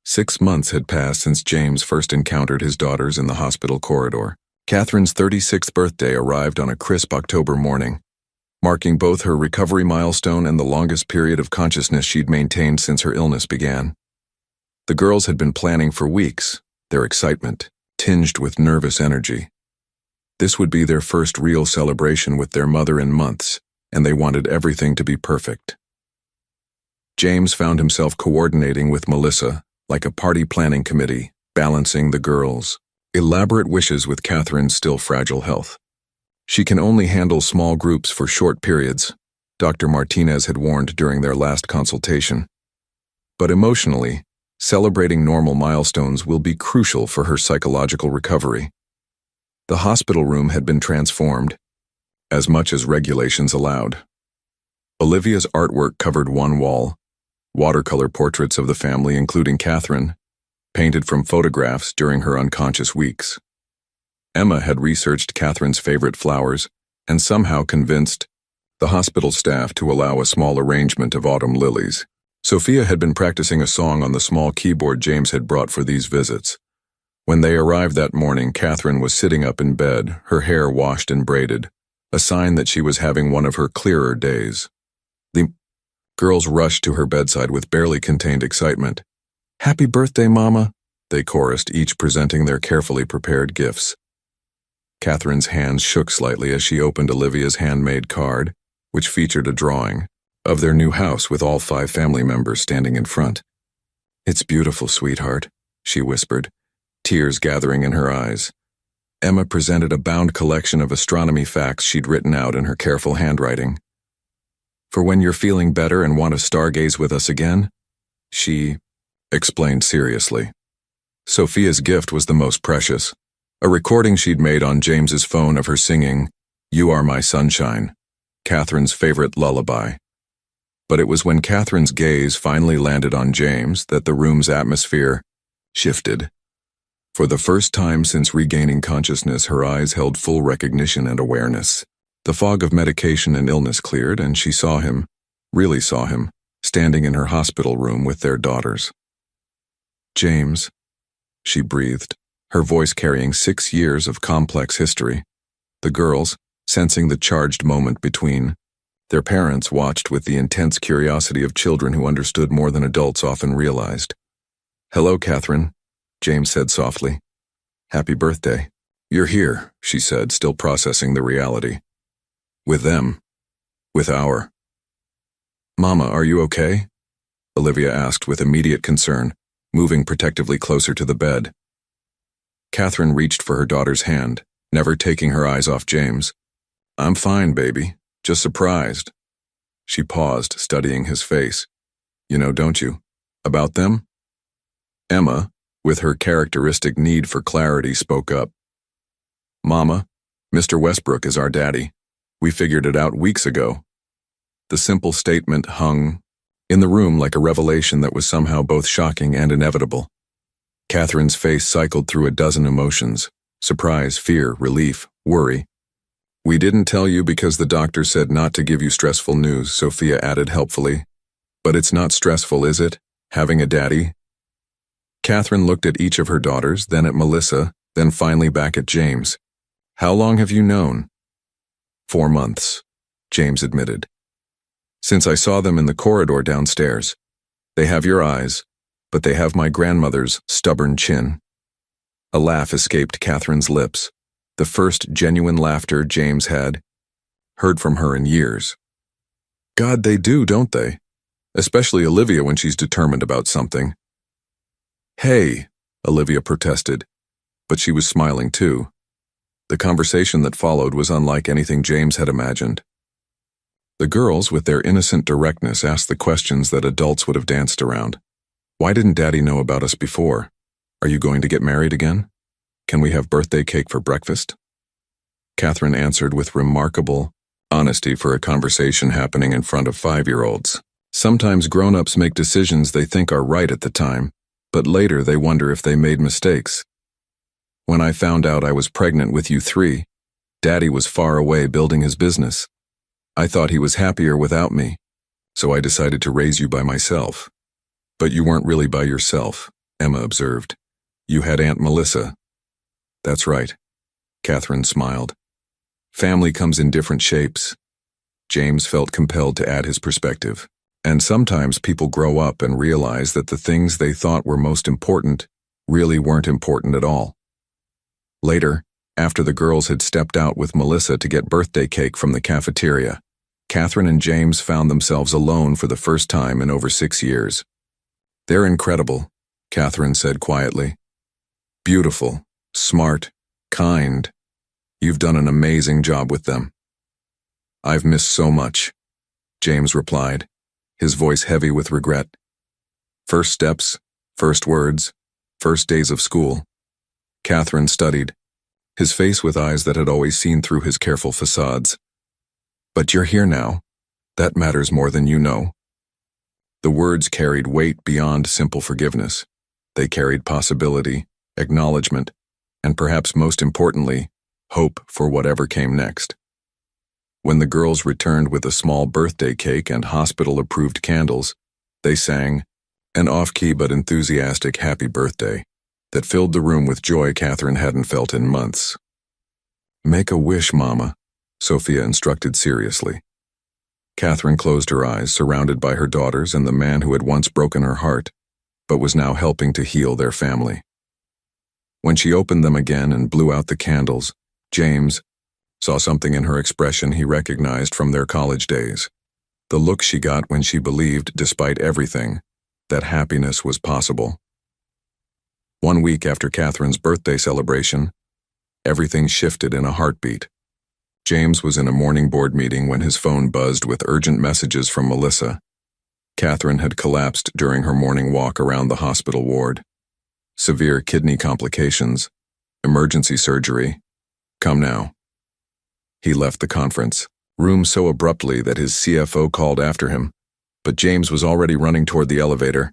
6 months had passed since James first encountered his daughters in the hospital corridor. Catherine's 36th birthday arrived on a crisp October morning, marking both her recovery milestone and the longest period of consciousness she'd maintained since her illness began. The girls had been planning for weeks, their excitement tinged with nervous energy. This would be their first real celebration with their mother in months, and they wanted everything to be perfect. James found himself coordinating with Melissa, like a party planning committee, balancing the girls' elaborate wishes with Catherine's still fragile health. She can only handle small groups for short periods, Dr. Martinez had warned during their last consultation. But emotionally, celebrating normal milestones will be crucial for her psychological recovery. The hospital room had been transformed, as much as regulations allowed. Olivia's artwork covered one wall, watercolor portraits of the family including Catherine, painted from photographs during her unconscious weeks. Emma had researched Catherine's favorite flowers and somehow convinced the hospital staff to allow a small arrangement of autumn lilies. Sophia had been practicing a song on the small keyboard James had brought for these visits. When they arrived that morning, Catherine was sitting up in bed, her hair washed and braided, a sign that she was having one of her clearer days. The girls rushed to her bedside with barely contained excitement. "Happy birthday, Mama," they chorused, each presenting their carefully prepared gifts. Catherine's hands shook slightly as she opened Olivia's handmade card, which featured a drawing of their new house with all 5 family members standing in front. "It's beautiful, sweetheart," she whispered, tears gathering in her eyes. Emma presented a bound collection of astronomy facts she'd written out in her careful handwriting. "For when you're feeling better and want to stargaze with us again," she explained seriously. Sophia's gift was the most precious, a recording she'd made on James's phone of her singing, "You Are My Sunshine," Catherine's favorite lullaby. But it was when Catherine's gaze finally landed on James that the room's atmosphere shifted. For the first time since regaining consciousness, her eyes held full recognition and awareness. The fog of medication and illness cleared, and she saw him, really saw him, standing in her hospital room with their daughters. "James," she breathed, her voice carrying 6 years of complex history. The girls, sensing the charged moment between their parents, watched with the intense curiosity of children who understood more than adults often realized. "Hello, Catherine," James said softly. "Happy birthday." "You're here," she said, still processing the reality. "With them. With our." "Mama, are you okay?" Olivia asked with immediate concern, moving protectively closer to the bed. Catherine reached for her daughter's hand, never taking her eyes off James. "I'm fine, baby. Just surprised." She paused, studying his face. "You know, don't you? About them?" Emma, with her characteristic need for clarity, spoke up. "Mama, Mr. Westbrook is our daddy. We figured it out weeks ago." The simple statement hung in the room like a revelation that was somehow both shocking and inevitable. Catherine's face cycled through a dozen emotions: surprise, fear, relief, worry. "We didn't tell you because the doctor said not to give you stressful news," Sophia added helpfully. "But it's not stressful, is it, having a daddy?" Catherine looked at each of her daughters, then at Melissa, then finally back at James. "How long have you known?" 4 months, James admitted. "Since I saw them in the corridor downstairs. They have your eyes, but they have my grandmother's stubborn chin." A laugh escaped Catherine's lips, the first genuine laughter James had heard from her in years. "God, they do, don't they? Especially Olivia when she's determined about something." "Hey," Olivia protested, but she was smiling too. The conversation that followed was unlike anything James had imagined. The girls, with their innocent directness, asked the questions that adults would have danced around. "Why didn't Daddy know about us before? Are you going to get married again? Can we have birthday cake for breakfast?" Catherine answered with remarkable honesty for a conversation happening in front of 5-year-olds. "Sometimes grown-ups make decisions they think are right at the time, but later they wonder if they made mistakes. When I found out I was pregnant with you 3, Daddy was far away building his business. I thought he was happier without me, so I decided to raise you by myself." "But you weren't really by yourself," Emma observed. "You had Aunt Melissa." "That's right," Catherine smiled. "Family comes in different shapes." James felt compelled to add his perspective. "And sometimes people grow up and realize that the things they thought were most important really weren't important at all." Later, after the girls had stepped out with Melissa to get birthday cake from the cafeteria, Catherine and James found themselves alone for the first time in over 6 years. "They're incredible," Catherine said quietly. "Beautiful, smart, kind. You've done an amazing job with them." "I've missed so much," James replied, his voice heavy with regret. "First steps, first words, first days of school." Catherine studied, his face with eyes that had always seen through his careful facades. "But you're here now. That matters more than you know." The words carried weight beyond simple forgiveness. They carried possibility, acknowledgement, and perhaps most importantly, hope for whatever came next. When the girls returned with a small birthday cake and hospital-approved candles, they sang an off-key but enthusiastic happy birthday that filled the room with joy Catherine hadn't felt in months. "Make a wish, Mama," Sophia instructed seriously. Catherine closed her eyes, surrounded by her daughters and the man who had once broken her heart, but was now helping to heal their family. When she opened them again and blew out the candles, James saw something in her expression he recognized from their college days. The look she got when she believed, despite everything, that happiness was possible. 1 week after Catherine's birthday celebration, everything shifted in a heartbeat. James was in a morning board meeting when his phone buzzed with urgent messages from Melissa. Catherine had collapsed during her morning walk around the hospital ward. Severe kidney complications, emergency surgery. Come now. He left the conference room so abruptly that his CFO called after him, but James was already running toward the elevator,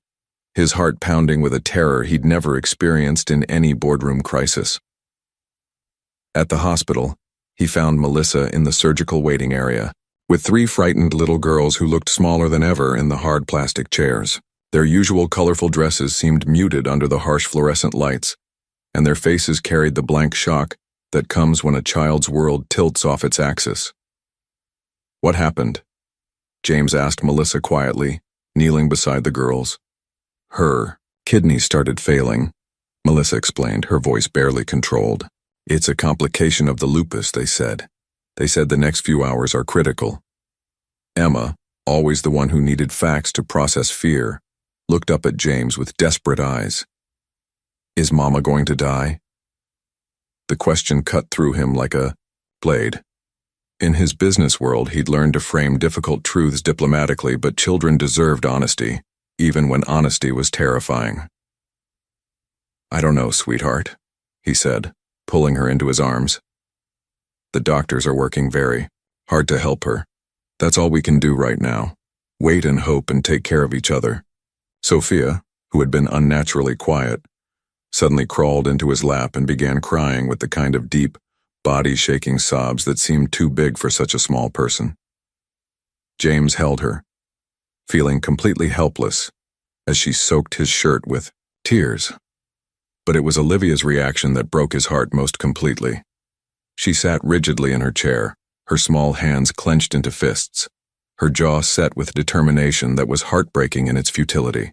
his heart pounding with a terror he'd never experienced in any boardroom crisis. At the hospital, he found Melissa in the surgical waiting area, with 3 frightened little girls who looked smaller than ever in the hard plastic chairs. Their usual colorful dresses seemed muted under the harsh fluorescent lights, and their faces carried the blank shock that comes when a child's world tilts off its axis. "What happened?" James asked Melissa quietly, kneeling beside the girls. "Her kidneys started failing," Melissa explained, her voice barely controlled. "It's a complication of the lupus, they said. They said the next few hours are critical." Emma, always the one who needed facts to process fear, looked up at James with desperate eyes. "Is Mama going to die?" The question cut through him like a blade. In his business world, he'd learned to frame difficult truths diplomatically, but children deserved honesty, even when honesty was terrifying. "I don't know, sweetheart," he said, pulling her into his arms. "The doctors are working very hard to help her. That's all we can do right now. Wait and hope and take care of each other." Sophia, who had been unnaturally quiet, suddenly crawled into his lap and began crying with the kind of deep, body-shaking sobs that seemed too big for such a small person. James held her, feeling completely helpless as she soaked his shirt with tears. But it was Olivia's reaction that broke his heart most completely. She sat rigidly in her chair, her small hands clenched into fists, her jaw set with determination that was heartbreaking in its futility.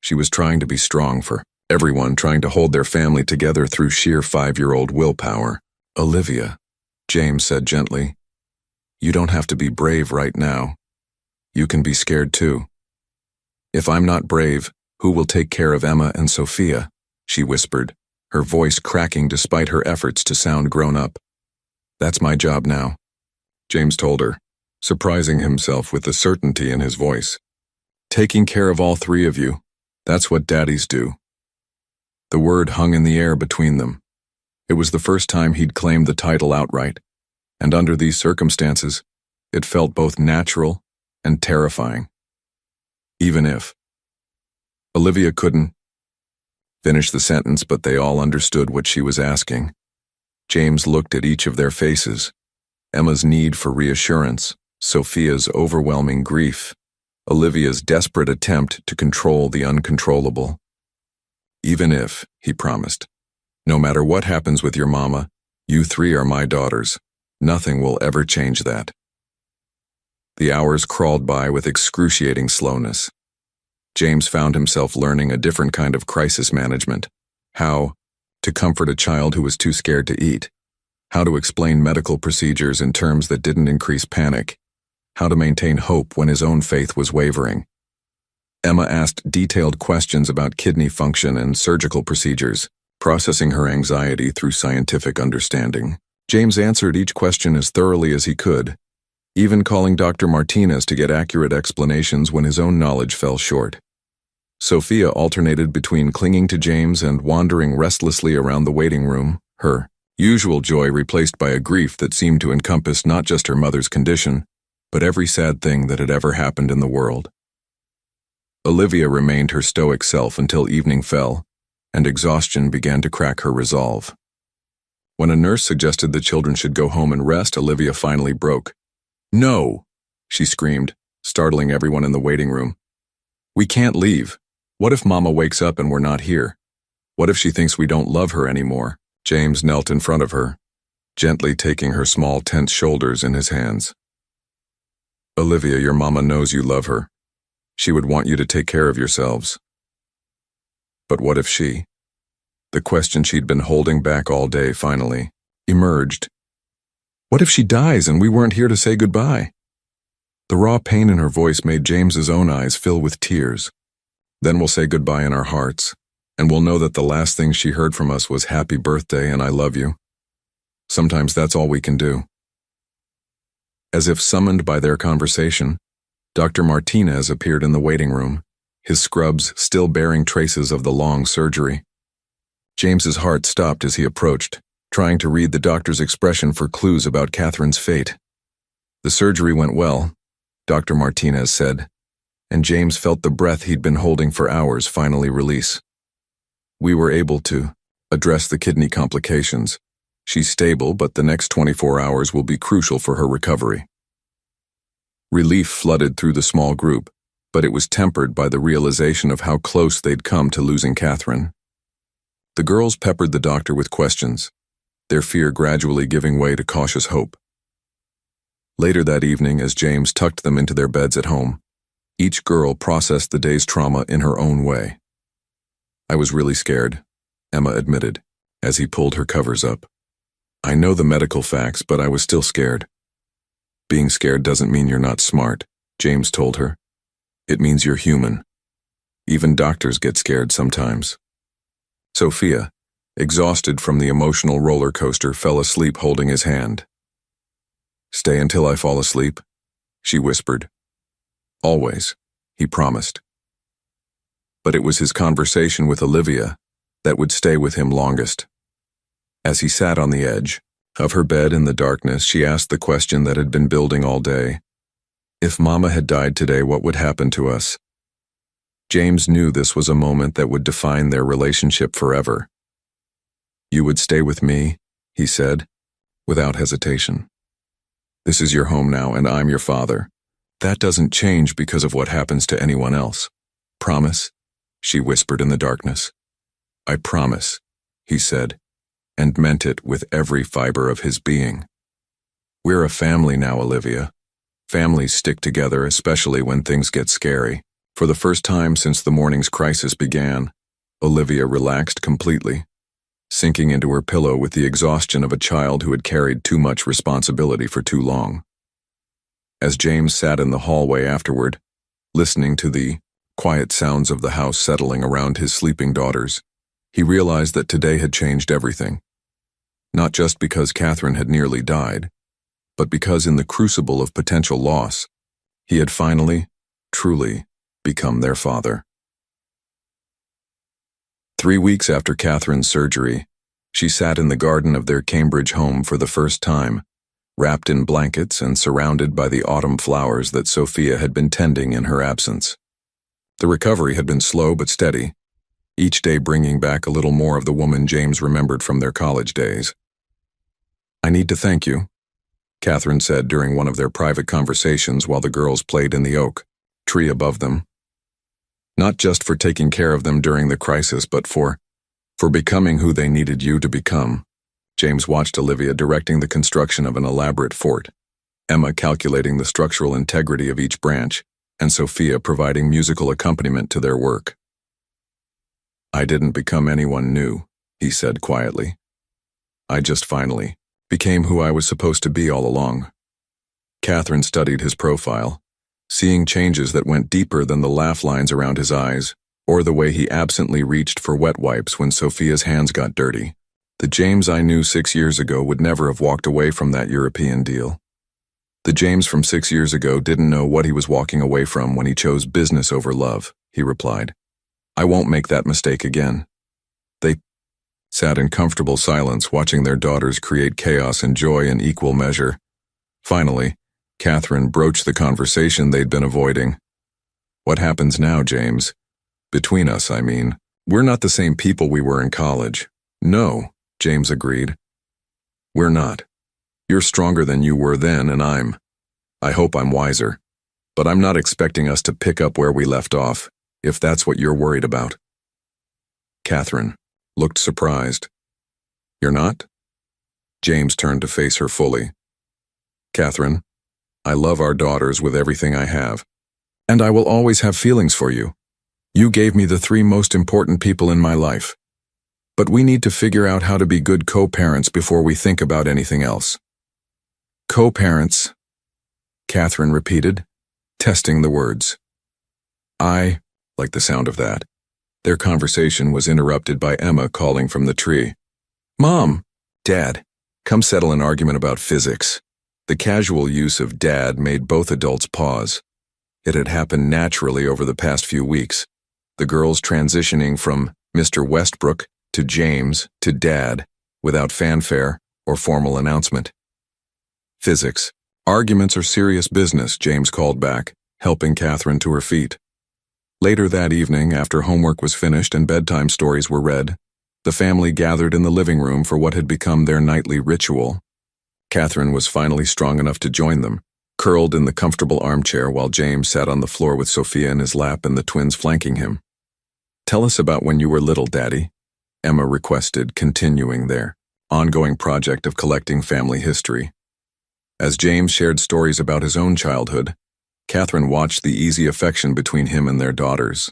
She was trying to be strong for everyone, trying to hold their family together through sheer 5-year-old willpower. "Olivia," James said gently, "you don't have to be brave right now. You can be scared too. If I'm not brave, who will take care of Emma and Sophia?" she whispered, her voice cracking despite her efforts to sound grown up. "That's my job now," James told her, surprising himself with the certainty in his voice. "Taking care of all 3 of you, that's what daddies do." The word hung in the air between them. It was the first time he'd claimed the title outright, and under these circumstances, it felt both natural and terrifying. Even if Olivia couldn't finish the sentence, but they all understood what she was asking. James looked at each of their faces, Emma's need for reassurance, Sophia's overwhelming grief, Olivia's desperate attempt to control the uncontrollable. "Even if," he promised, "no matter what happens with your mama, you 3 are my daughters. Nothing will ever change that." The hours crawled by with excruciating slowness. James found himself learning a different kind of crisis management. How to comfort a child who was too scared to eat. How to explain medical procedures in terms that didn't increase panic. How to maintain hope when his own faith was wavering. Emma asked detailed questions about kidney function and surgical procedures, processing her anxiety through scientific understanding. James answered each question as thoroughly as he could, even calling Dr. Martinez to get accurate explanations when his own knowledge fell short. Sophia alternated between clinging to James and wandering restlessly around the waiting room, her usual joy replaced by a grief that seemed to encompass not just her mother's condition, but every sad thing that had ever happened in the world. Olivia remained her stoic self until evening fell, and exhaustion began to crack her resolve. When a nurse suggested the children should go home and rest, Olivia finally broke, No, she screamed, startling everyone in the waiting room. We can't leave. What if Mama wakes up and we're not here? What if she thinks we don't love her anymore? James knelt in front of her, gently taking her small, tense shoulders in his hands. Olivia, your mama knows you love her. She would want you to take care of yourselves. But what if she? The question she'd been holding back all day finally emerged. What if she dies and we weren't here to say goodbye? The raw pain in her voice made James's own eyes fill with tears. Then we'll say goodbye in our hearts, and we'll know that the last thing she heard from us was happy birthday and I love you. Sometimes that's all we can do. As if summoned by their conversation, Dr. Martinez appeared in the waiting room, his scrubs still bearing traces of the long surgery. James's heart stopped as he approached, trying to read the doctor's expression for clues about Catherine's fate. The surgery went well, Dr. Martinez said, and James felt the breath he'd been holding for hours finally release. We were able to address the kidney complications. She's stable, but the next 24 hours will be crucial for her recovery. Relief flooded through the small group, but it was tempered by the realization of how close they'd come to losing Catherine. The girls peppered the doctor with questions, their fear gradually giving way to cautious hope. Later that evening, as James tucked them into their beds at home, each girl processed the day's trauma in her own way. I was really scared, Emma admitted, as he pulled her covers up. I know the medical facts, but I was still scared. Being scared doesn't mean you're not smart, James told her. It means you're human. Even doctors get scared sometimes. Sophia, exhausted from the emotional roller coaster, fell asleep holding his hand. Stay until I fall asleep, she whispered. Always, he promised. But it was his conversation with Olivia that would stay with him longest. As he sat on the edge of her bed in the darkness, she asked the question that had been building all day. If Mama had died today, what would happen to us? James knew this was a moment that would define their relationship forever. You would stay with me, he said, without hesitation. This is your home now, and I'm your father. That doesn't change because of what happens to anyone else. Promise? She whispered in the darkness. I promise, he said, and meant it with every fiber of his being. We're a family now, Olivia. Families stick together, especially when things get scary. For the first time since the morning's crisis began, Olivia relaxed completely, sinking into her pillow with the exhaustion of a child who had carried too much responsibility for too long. As James sat in the hallway afterward, listening to the quiet sounds of the house settling around his sleeping daughters, he realized that today had changed everything. Not just because Catherine had nearly died, but because in the crucible of potential loss, he had finally, truly, become their father. 3 weeks after Catherine's surgery, she sat in the garden of their Cambridge home for the first time, wrapped in blankets and surrounded by the autumn flowers that Sophia had been tending in her absence. The recovery had been slow but steady, each day bringing back a little more of the woman James remembered from their college days. I need to thank you, Catherine said during one of their private conversations while the girls played in the oak tree above them. Not just for taking care of them during the crisis, but for becoming who they needed you to become. James watched Olivia directing the construction of an elaborate fort, Emma calculating the structural integrity of each branch, and Sophia providing musical accompaniment to their work. I didn't become anyone new, he said quietly. I just finally became who I was supposed to be all along. Catherine studied his profile, seeing changes that went deeper than the laugh lines around his eyes, or the way he absently reached for wet wipes when Sophia's hands got dirty. The James I knew 6 years ago would never have walked away from that European deal. The James from 6 years ago didn't know what he was walking away from when he chose business over love, he replied. I won't make that mistake again. They sat in comfortable silence, watching their daughters create chaos and joy in equal measure. Finally, Catherine broached the conversation they'd been avoiding. What happens now, James? Between us, I mean. We're not the same people we were in college. No, James agreed. We're not. You're stronger than you were then, and I'm I hope I'm wiser. But I'm not expecting us to pick up where we left off, if that's what you're worried about. Catherine looked surprised. You're not? James turned to face her fully. Catherine, I love our daughters with everything I have. And I will always have feelings for you. You gave me the 3 most important people in my life. But we need to figure out how to be good co-parents before we think about anything else. Co-parents, Catherine repeated, testing the words. I like the sound of that. Their conversation was interrupted by Emma calling from the tree. Mom, Dad, come settle an argument about physics. The casual use of Dad made both adults pause. It had happened naturally over the past few weeks, the girls transitioning from Mr. Westbrook to James to Dad without fanfare or formal announcement. Physics. Arguments are serious business, James called back, helping Catherine to her feet. Later that evening, after homework was finished and bedtime stories were read, the family gathered in the living room for what had become their nightly ritual. Catherine was finally strong enough to join them, curled in the comfortable armchair while James sat on the floor with Sophia in his lap and the twins flanking him. Tell us about when you were little, Daddy, Emma requested, continuing their ongoing project of collecting family history. As James shared stories about his own childhood, Catherine watched the easy affection between him and their daughters.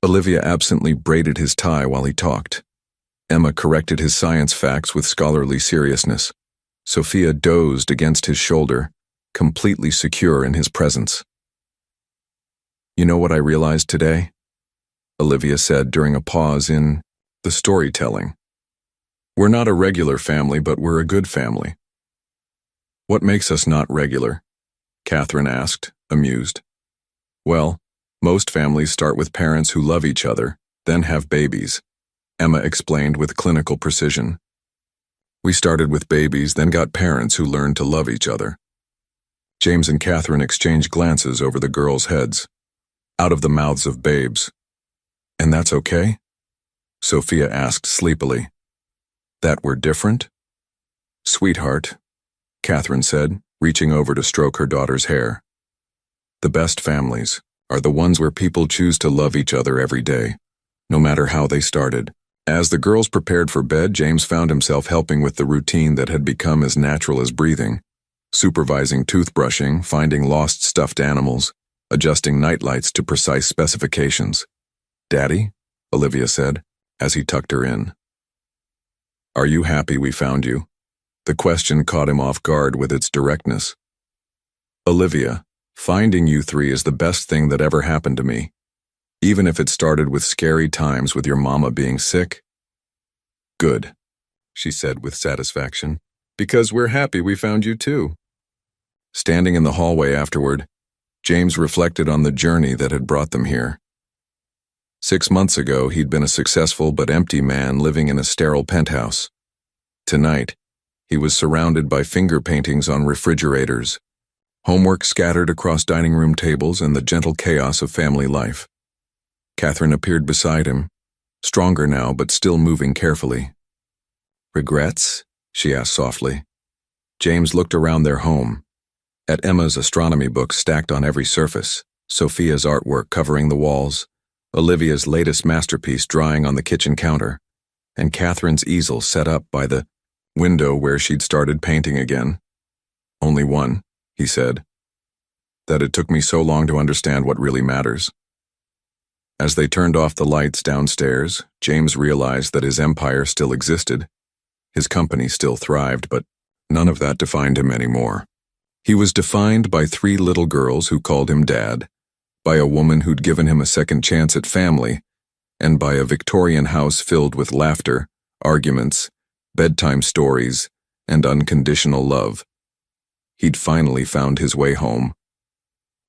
Olivia absently braided his tie while he talked. Emma corrected his science facts with scholarly seriousness. Sophia dozed against his shoulder, completely secure in his presence. You know what I realized today? Olivia said during a pause in the storytelling. We're not a regular family, but we're a good family. What makes us not regular? Catherine asked, amused. Well, most families start with parents who love each other, then have babies, Emma explained with clinical precision. We started with babies, then got parents who learned to love each other. James and Catherine exchanged glances over the girls' heads, out of the mouths of babes. And that's okay? Sophia asked sleepily. That we're different? Sweetheart, Catherine said, reaching over to stroke her daughter's hair. The best families are the ones where people choose to love each other every day, no matter how they started. As the girls prepared for bed, James found himself helping with the routine that had become as natural as breathing, supervising toothbrushing, finding lost stuffed animals, adjusting nightlights to precise specifications. Daddy, Olivia said, as he tucked her in. Are you happy we found you? The question caught him off guard with its directness. Olivia, finding you 3 is the best thing that ever happened to me, even if it started with scary times with your mama being sick. Good, she said with satisfaction, because we're happy we found you too. Standing in the hallway afterward, James reflected on the journey that had brought them here. 6 months ago, he'd been a successful but empty man living in a sterile penthouse. Tonight, he was surrounded by finger paintings on refrigerators, homework scattered across dining room tables, and the gentle chaos of family life. Catherine appeared beside him, stronger now but still moving carefully. Regrets? She asked softly. James looked around their home, at Emma's astronomy books stacked on every surface, Sophia's artwork covering the walls, Olivia's latest masterpiece drying on the kitchen counter, and Catherine's easel set up by the window where she'd started painting again. Only one, he said. That it took me so long to understand what really matters. As they turned off the lights downstairs, James realized that his empire still existed. His company still thrived, but none of that defined him anymore. He was defined by 3 little girls who called him Dad, by a woman who'd given him a second chance at family, and by a Victorian house filled with laughter, arguments, bedtime stories, and unconditional love. He'd finally found his way home.